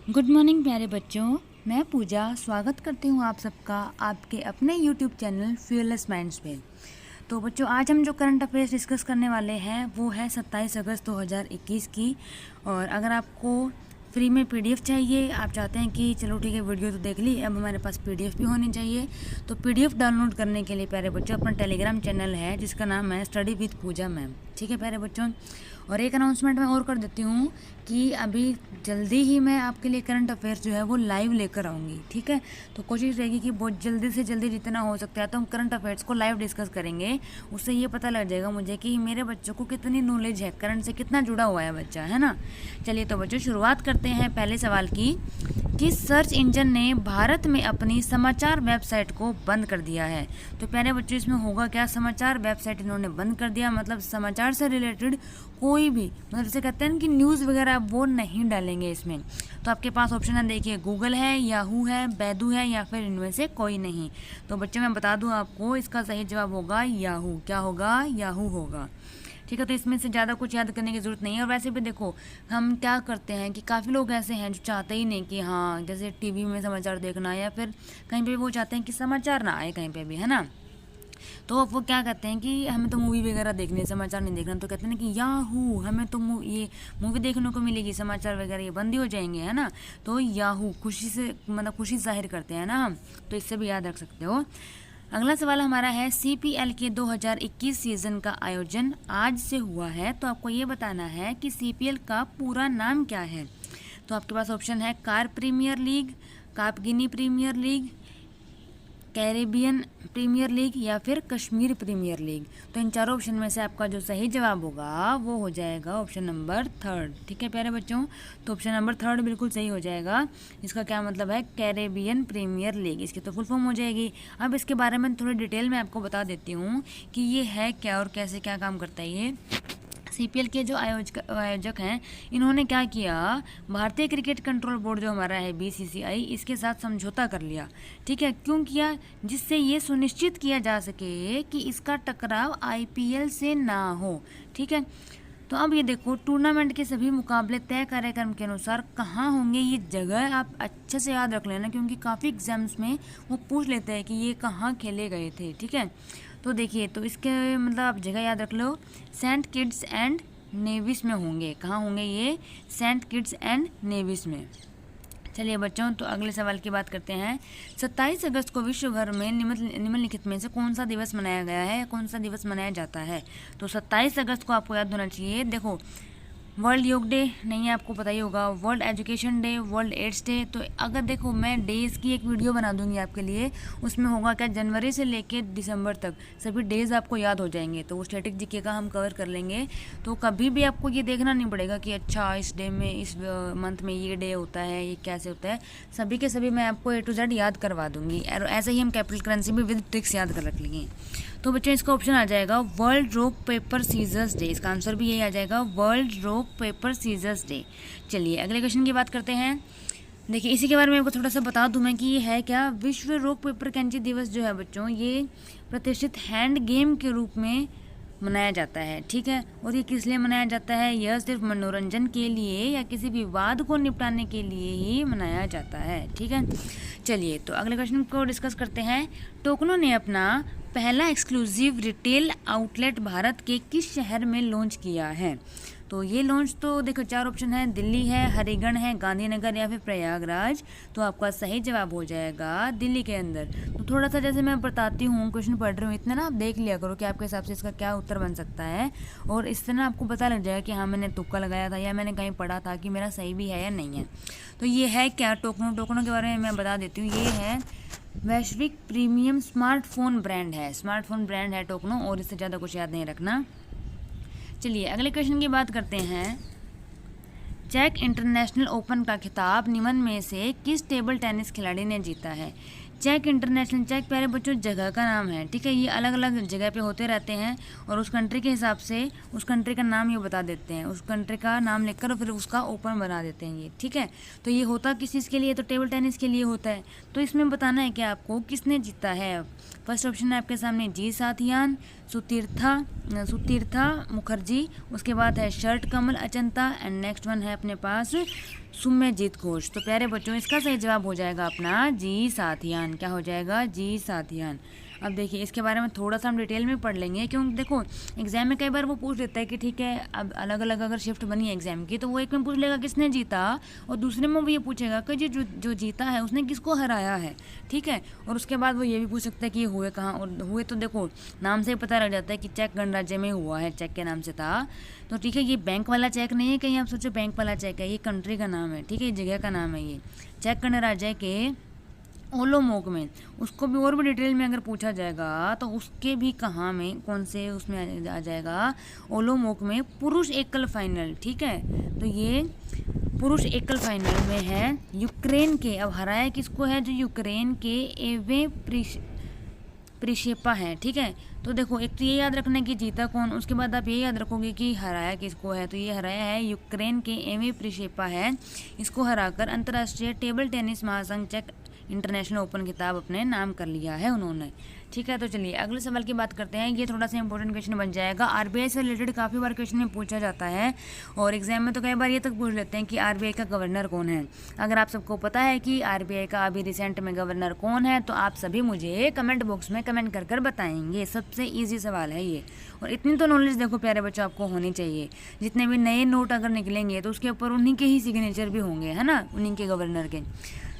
Good morning प्यारे बच्चों। मैं पूजा स्वागत करती हूँ आप सबका आपके अपने यूट्यूब चैनल फियरलेस माइंड्स पे। तो बच्चों, आज हम जो करंट अफेयर्स डिस्कस करने वाले हैं वो है 27 अगस्त 2021 की। और अगर आपको फ्री में पीडीएफ चाहिए, आप चाहते हैं कि चलो ठीक है वीडियो तो देख ली, अब हमारे पास पीडीएफ भी होनी चाहिए, तो पीडीएफ डाउनलोड करने के लिए प्यारे बच्चों अपना टेलीग्राम चैनल है जिसका नाम है स्टडी विद पूजा मैम। ठीक है प्यारे बच्चों, और एक अनाउंसमेंट मैं और कर देती हूँ कि अभी जल्दी ही मैं आपके लिए करंट अफेयर्स जो है वो लाइव लेकर आऊँगी। ठीक है, तो कोशिश रहेगी कि बहुत जल्दी से जल्दी जितना हो सकता है तो हम करंट अफेयर्स को लाइव डिस्कस करेंगे। उससे ये पता लग जाएगा मुझे कि मेरे बच्चों को कितनी नॉलेज है, करंट से कितना जुड़ा हुआ है बच्चा, है ना। चलिए तो बच्चों शुरुआत करते हैं पहले सवाल की कि सर्च इंजन ने भारत में अपनी समाचार वेबसाइट को बंद कर दिया है। तो प्यारे बच्चों, इसमें होगा क्या, समाचार वेबसाइट इन्होंने बंद कर दिया, मतलब समाचार से रिलेटेड कोई भी, मतलब जैसे कहते हैं कि न्यूज़ वगैरह वो नहीं डालेंगे इसमें। तो आपके पास ऑप्शन है, देखिए गूगल है, याहू है, बैदू है, या फिर इनमें से कोई नहीं। तो बच्चों मैं बता दूं आपको, इसका सही जवाब होगा याहू। क्या होगा, याहू होगा। ठीक है, तो इसमें से ज़्यादा कुछ याद करने की ज़रूरत नहीं है। और वैसे भी देखो, हम क्या करते हैं कि काफ़ी लोग ऐसे हैं जो चाहते ही नहीं कि हाँ जैसे टीवी में समाचार देखना, या फिर कहीं पे भी वो चाहते हैं कि समाचार ना आए कहीं पे भी, है ना। तो अब वो क्या कहते हैं कि हमें तो मूवी वगैरह देखनी है, समाचार नहीं देखना, तो कहते हैं कि याहू हमें तो ये मूवी देखने को मिलेगी, समाचार वगैरह ये बंद ही हो जाएंगे, है ना। तो याहू खुशी से, मतलब खुशी जाहिर करते हैं ना हम, तो इससे भी याद रख सकते हो। अगला सवाल हमारा है, सीपीएल के 2021 सीजन का आयोजन आज से हुआ है, तो आपको ये बताना है कि सीपीएल का पूरा नाम क्या है। तो आपके पास ऑप्शन है कार प्रीमियर लीग, कापगिनी premier league, Caribbean premier league, या फिर कश्मीर प्रीमियर लीग। तो इन चारों ऑप्शन में से आपका जो सही जवाब होगा वो हो जाएगा ऑप्शन नंबर 3। ठीक है प्यारे बच्चों, तो ऑप्शन नंबर 3 बिल्कुल सही हो जाएगा। इसका क्या मतलब है, कैरेबियन प्रीमियर लीग, इसकी तो फुल फॉर्म हो जाएगी। अब इसके बारे में थोड़ी डिटेल में आपको बता देती हूँ कि ये है क्या और कैसे क्या काम करता है ये। सीपीएल के जो आयोजक हैं, इन्होंने क्या किया, भारतीय क्रिकेट कंट्रोल बोर्ड जो हमारा है बीसीसीआई, इसके साथ समझौता कर लिया। ठीक है, क्यों किया, जिससे ये सुनिश्चित किया जा सके कि इसका टकराव आईपीएल से ना हो। ठीक है, तो अब ये देखो, टूर्नामेंट के सभी मुकाबले तय कार्यक्रम के अनुसार कहाँ होंगे, ये जगह आप अच्छे से याद रख लेना, क्योंकि काफ़ी एग्जाम्स में वो पूछ लेते हैं कि ये कहाँ खेले गए थे। ठीक है, तो देखिए, तो इसके मतलब आप जगह याद रख लो, सेंट किट्स एंड नेविस में होंगे। कहाँ होंगे ये, सेंट किट्स एंड नेविस में। चलिए बच्चों, तो अगले सवाल की बात करते हैं। 27 अगस्त को विश्व भर में निम्नलिखित में से कौन सा दिवस मनाया गया है, कौन सा दिवस मनाया जाता है। तो 27 अगस्त को आपको याद होना चाहिए, देखो वर्ल्ड योग डे नहीं है, आपको पता ही होगा, world education day, world AIDS day. तो अगर देखो मैं डेज़ की एक वीडियो बना दूंगी आपके लिए, उसमें होगा क्या, जनवरी से लेके दिसंबर तक सभी डेज़ आपको याद हो जाएंगे, तो वो स्टैटिक जीके का हम कवर कर लेंगे। तो कभी भी आपको ये देखना नहीं पड़ेगा कि अच्छा इस डे में, इस मंथ में ये डे होता है, ये कैसे होता है, सभी के सभी मैं आपको A to Z याद करवा दूंगी। और ऐसे ही हम कैपिटल करेंसी भी विद ट्रिक्स याद कर रख लेंगे। तो बच्चों इसका ऑप्शन आ जाएगा world rock paper scissors day, इसका आंसर भी यही आ जाएगा, world rock paper scissors day. चलिए अगले क्वेश्चन की बात करते हैं। देखिए इसी के बारे में आपको थोड़ा सा बता दूं मैं कि ये है क्या, विश्व रॉक पेपर कैंची दिवस जो है बच्चों, ये प्रतिष्ठित हैंड गेम के रूप में मनाया जाता है। ठीक है, और ये किस लिए मनाया जाता है, यह सिर्फ मनोरंजन के लिए या किसी विवाद को निपटाने के लिए ही मनाया जाता है। ठीक है, चलिए तो अगले क्वेश्चन को डिस्कस करते हैं। टोकनो ने अपना पहला एक्सक्लूसिव रिटेल आउटलेट भारत के किस शहर में लॉन्च किया है। तो ये लॉन्च, तो देखो 4 ऑप्शन है, दिल्ली है, हरिगढ़ है, गांधीनगर, या फिर प्रयागराज। तो आपका सही जवाब हो जाएगा दिल्ली के अंदर। तो थोड़ा सा जैसे मैं बताती हूँ, क्वेश्चन पढ़ रही हूँ, इतना ना आप देख लिया करो कि आपके हिसाब से इसका क्या उत्तर बन सकता है, और इससे ना आपको पता लग जाएगा कि हाँ मैंने तुक्का लगाया था या मैंने कहीं पढ़ा था कि मेरा सही भी है या नहीं है। तो ये है क्या, टोकनो। टोकनो के बारे में मैं बता देती हूँ, ये है वैश्विक प्रीमियम स्मार्टफोन ब्रांड है, स्मार्टफोन ब्रांड है टोकनो, और इससे ज़्यादा कुछ याद नहीं रखना। चलिए अगले क्वेश्चन की बात करते हैं। चेक इंटरनेशनल ओपन का खिताब निम्न में से किस टेबल टेनिस खिलाड़ी ने जीता है। चेक इंटरनेशनल, चेक प्यारे बच्चों जगह का नाम है। ठीक है, ये अलग अलग जगह पे होते रहते हैं, और उस कंट्री के हिसाब से उस कंट्री का नाम ये बता देते हैं, उस कंट्री का नाम लिखकर और फिर उसका ओपन बना देते हैं ये। ठीक है, तो ये होता किस चीज़ के लिए, तो टेबल टेनिस के लिए होता है। तो इसमें बताना है कि आपको किसने जीता है। फर्स्ट ऑप्शन है आपके सामने जी साथियान, सुतीर्था मुखर्जी, उसके बाद है शरट कमल अचंता एंड नेक्स्ट वन है अपने पास सुम्यजीत घोष। तो प्यारे बच्चों इसका सही जवाब हो जाएगा अपना जी साथियान। क्या हो जाएगा? जी साथियान। अब देखिए इसके बारे में थोड़ा सा हम डिटेल में पढ़ लेंगे, क्योंकि देखो एग्जाम में कई बार वो पूछ लेता है कि ठीक है अब अलग अलग अगर शिफ्ट बनी है एग्जाम की, तो वो एक में पूछ लेगा किसने जीता, और दूसरे में वो ये पूछेगा कि जो जीता है उसने किसको हराया है। ठीक है, और उसके बाद वो ये भी पूछ सकता है कि ये हुए कहाँ, और हुए तो देखो नाम से ही पता लग जाता है कि चेक गणराज्य में हुआ है, चेक के नाम से था। तो ठीक है, ये बैंक वाला चेक नहीं है, कहीं आप सोचो बैंक वाला चेक है, ये कंट्री का नाम है। ठीक है, जगह का नाम है ये चेक गणराज्य के ओलोमोक में। उसको भी और भी डिटेल में अगर पूछा जाएगा तो उसके भी कहाँ में, कौन से उसमें आ जाएगा, ओलोमोक में पुरुष एकल फाइनल। ठीक है, तो ये पुरुष एकल फाइनल में है यूक्रेन के। अब हराया किसको है? जो यूक्रेन के एवे प्रिशेपा है। ठीक है, तो देखो एक तो ये याद रखना है कि जीता कौन, उसके बाद आप ये याद रखोगे कि हराया किसको है। तो ये हराया है यूक्रेन के एवे प्रिशेपा है। इसको हराकर अंतर्राष्ट्रीय टेबल टेनिस महासंघ चेक इंटरनेशनल ओपन खिताब अपने नाम कर लिया है उन्होंने। ठीक है, तो चलिए अगले सवाल की बात करते हैं। ये थोड़ा सा इंपॉर्टेंट क्वेश्चन बन जाएगा। आरबीआई से रिलेटेड काफ़ी बार क्वेश्चन में पूछा जाता है, और एग्जाम में तो कई बार ये तक पूछ लेते हैं कि आरबीआई का गवर्नर कौन है। अगर आप सबको पता है कि आरबीआई का अभी रिसेंट में गवर्नर कौन है, तो आप सभी मुझे कमेंट बॉक्स में कमेंट कर कर बताएंगे। सबसे ईजी सवाल है ये, और इतनी तो नॉलेज देखो प्यारे बच्चों आपको होनी चाहिए। जितने भी नए नोट अगर निकलेंगे तो उसके ऊपर उन्हीं के ही सिग्नेचर भी होंगे, है ना, उन्हीं के गवर्नर के।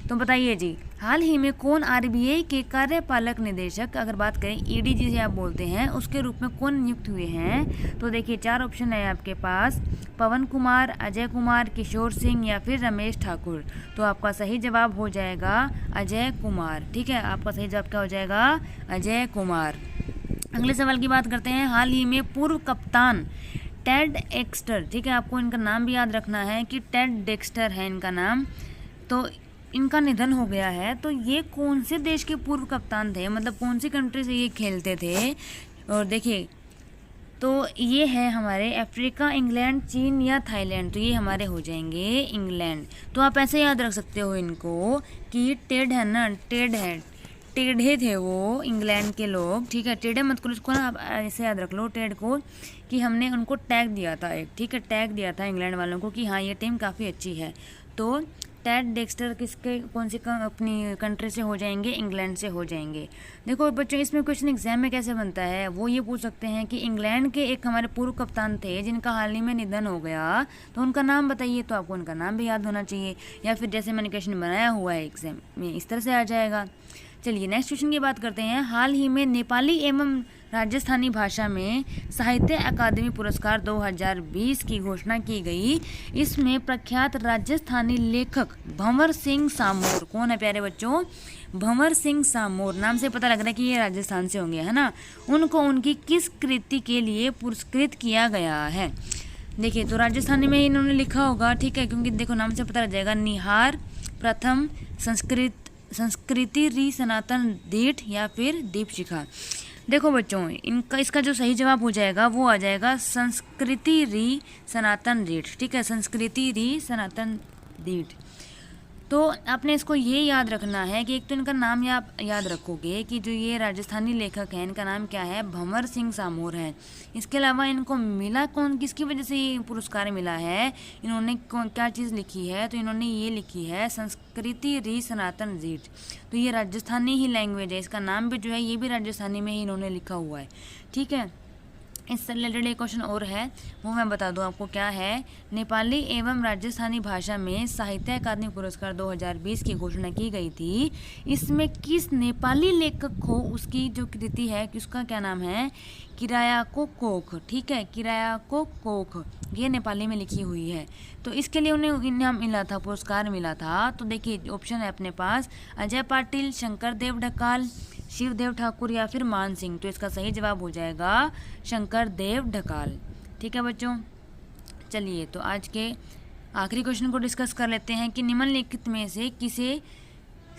तो बताइए जी, हाल ही में कौन आरबीआई के कार्यपालक निदेशक, अगर बात करें ईडी जिसे आप बोलते हैं, उसके रूप में कौन नियुक्त हुए हैं? तो देखिए 4 ऑप्शन है आपके पास, पवन कुमार, अजय कुमार, किशोर सिंह या फिर रमेश ठाकुर। तो आपका सही जवाब हो जाएगा अजय कुमार। ठीक है, आपका सही जवाब क्या हो जाएगा? अजय कुमार। अगले सवाल की बात करते हैं। हाल ही में पूर्व कप्तान टेड डेक्स्टर, ठीक है, आपको इनका नाम भी याद रखना है कि टेड डेक्स्टर है इनका नाम, तो इनका निधन हो गया है। तो ये कौन से देश के पूर्व कप्तान थे, मतलब कौन सी कंट्री से ये खेलते थे? और देखिए तो ये है हमारे अफ्रीका, इंग्लैंड, चीन या थाईलैंड। तो ये हमारे हो जाएंगे इंग्लैंड। तो आप ऐसे याद रख सकते हो इनको कि टेड है ना, टेड है, टेढ़े थे वो इंग्लैंड के लोग। ठीक है, टेढ़े मत करो इसको ना, आप ऐसे याद रख लो टेड को, कि हमने उनको टैग दिया था एक। ठीक है, टैग दिया था इंग्लैंड वालों को कि हाँ ये टीम काफ़ी अच्छी है। तो टेड डेक्स्टर किसके, कौन सी अपनी कंट्री से हो जाएंगे? इंग्लैंड से हो जाएंगे। देखो बच्चों इसमें क्वेश्चन एग्जाम में कैसे बनता है, वो ये पूछ सकते हैं कि इंग्लैंड के एक हमारे पूर्व कप्तान थे जिनका हाल ही में निधन हो गया, तो उनका नाम बताइए। तो आपको उनका नाम भी याद होना चाहिए, या फिर जैसे मैंने क्वेश्चन बनाया हुआ है एग्जाम में इस तरह से आ जाएगा। चलिए नेक्स्ट क्वेश्चन की बात करते हैं। हाल ही में नेपाली एवं राजस्थानी भाषा में साहित्य अकादमी पुरस्कार 2020 की घोषणा की गई। इसमें प्रख्यात राजस्थानी लेखक भंवर सिंह सामोर, कौन है प्यारे बच्चों? भंवर सिंह सामोर, नाम से पता लग रहा है कि ये राजस्थान से होंगे, है ना। उनको उनकी किस कृति के लिए पुरस्कृत किया गया है? देखिए तो राजस्थानी में इन्होंने लिखा होगा, ठीक है, क्योंकि देखो नाम से पता लग जाएगा। निहार, प्रथम, संस्कृति री सनातन दीठ या फिर दीपशिखा। देखो बच्चों इनका, इसका जो सही जवाब हो जाएगा वो आ जाएगा संस्कृति री सनातन दीठ। ठीक है, संस्कृति री सनातन दीठ। तो आपने इसको ये याद रखना है कि एक तो इनका नाम आप याद रखोगे कि जो ये राजस्थानी लेखक हैं इनका नाम क्या है? भंवर सिंह सामोर है। इसके अलावा इनको मिला कौन, किसकी वजह से ये पुरस्कार मिला है? इन्होंने क्या चीज़ लिखी है? तो इन्होंने ये लिखी है संस्कृति री सनातन दीठ। तो ये राजस्थानी ही लैंग्वेज है, इसका नाम भी जो है ये भी राजस्थानी में ही इन्होंने लिखा हुआ है। ठीक है, इससे रिलेटेड एक क्वेश्चन और है, वो मैं बता दूं आपको क्या है। नेपाली एवं राजस्थानी भाषा में साहित्य अकादमी पुरस्कार 2020 की घोषणा की गई थी। इसमें किस नेपाली लेखक को उसकी जो कृति है उसका क्या नाम है? किरायाको कोख। ठीक है, किरायाको कोख, ये नेपाली में लिखी हुई है। तो इसके लिए उन्हें इनाम मिला था, पुरस्कार मिला था। तो देखिए ऑप्शन है अपने पास अजय पाटिल, शंकर देव ढकाल, शिवदेव ठाकुर या फिर मान सिंह। तो इसका सही जवाब हो जाएगा शंकर देव ढकाल। ठीक है बच्चों, चलिए तो आज के आखिरी क्वेश्चन को डिस्कस कर लेते हैं कि निम्नलिखित में से किसे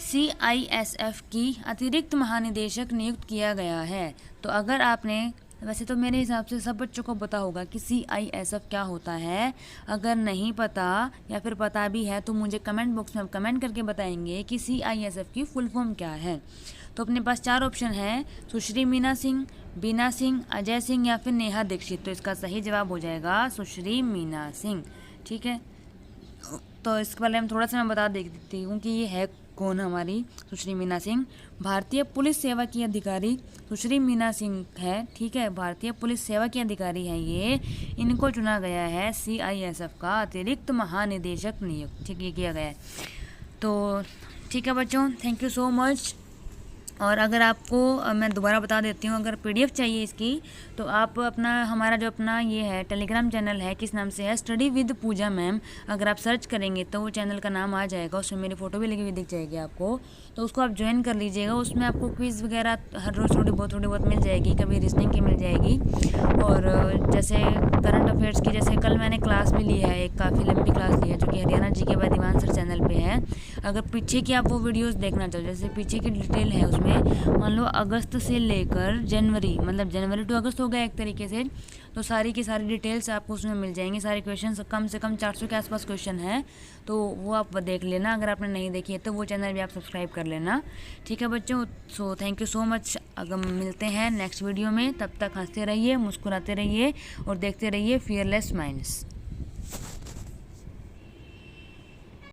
CISF की अतिरिक्त महानिदेशक नियुक्त किया गया है? तो अगर आपने, वैसे तो मेरे हिसाब से सब बच्चों को पता होगा कि CISF क्या होता है। अगर नहीं पता या फिर पता भी है तो मुझे कमेंट बॉक्स में कमेंट करके बताएंगे कि CISF की फुल फॉर्म क्या है। तो अपने पास 4 ऑप्शन है, सुश्री मीना सिंह, बीना सिंह, अजय सिंह या फिर नेहा दीक्षित। तो इसका सही जवाब हो जाएगा सुश्री मीना सिंह। ठीक है, तो इसके पहले हम थोड़ा सा मैं बता देती हूँ कि ये है कौन हमारी सुश्री मीना सिंह। भारतीय पुलिस सेवा की अधिकारी सुश्री मीना सिंह है। ठीक है, भारतीय पुलिस सेवा की अधिकारी है ये। इनको चुना गया है CISF का अतिरिक्त महानिदेशक नियुक्त, ठीक, ये किया गया है। तो ठीक है बच्चों, थैंक यू सो मच। और अगर आपको मैं दोबारा बता देती हूँ, अगर PDF चाहिए इसकी तो आप अपना हमारा जो अपना ये है टेलीग्राम चैनल है, किस नाम से है, स्टडी विद पूजा मैम। अगर आप सर्च करेंगे तो वो चैनल का नाम आ जाएगा, उसमें मेरी फ़ोटो भी लगी हुई दिख जाएगी आपको। तो उसको आप ज्वाइन कर लीजिएगा। उसमें आपको क्विज़ वगैरह हर रोज़ थोड़ी बहुत मिल जाएगी, कभी रीजनिंग की मिल जाएगी। और जैसे करंट अफेयर्स की, जैसे कल मैंने क्लास भी ली है, एक काफ़ी लंबी क्लास ली है जो कि हरियाणा GK बाय दीवान सर चैनल पे है। अगर पीछे की आप वो वीडियोस देखना चाहो, जैसे पीछे की डिटेल है उसमें, मान लो अगस्त से लेकर जनवरी, मतलब जनवरी टू अगस्त हो गया एक तरीके से, तो सारी की सारी डिटेल्स आपको उसमें मिल जाएंगी। सारे क्वेश्चन कम से कम 400 के आसपास क्वेश्चन है, तो वो आप देख लेना। अगर आपने नहीं देखी है तो वो चैनल भी आप सब्सक्राइब कर लेना। ठीक है बच्चों, so thank you so much. अगर मिलते हैं नेक्स्ट वीडियो में, तब तक हंसते रहिए, मुस्कुराते रहिए और देखते रहिए फियरलेस माइंड्स।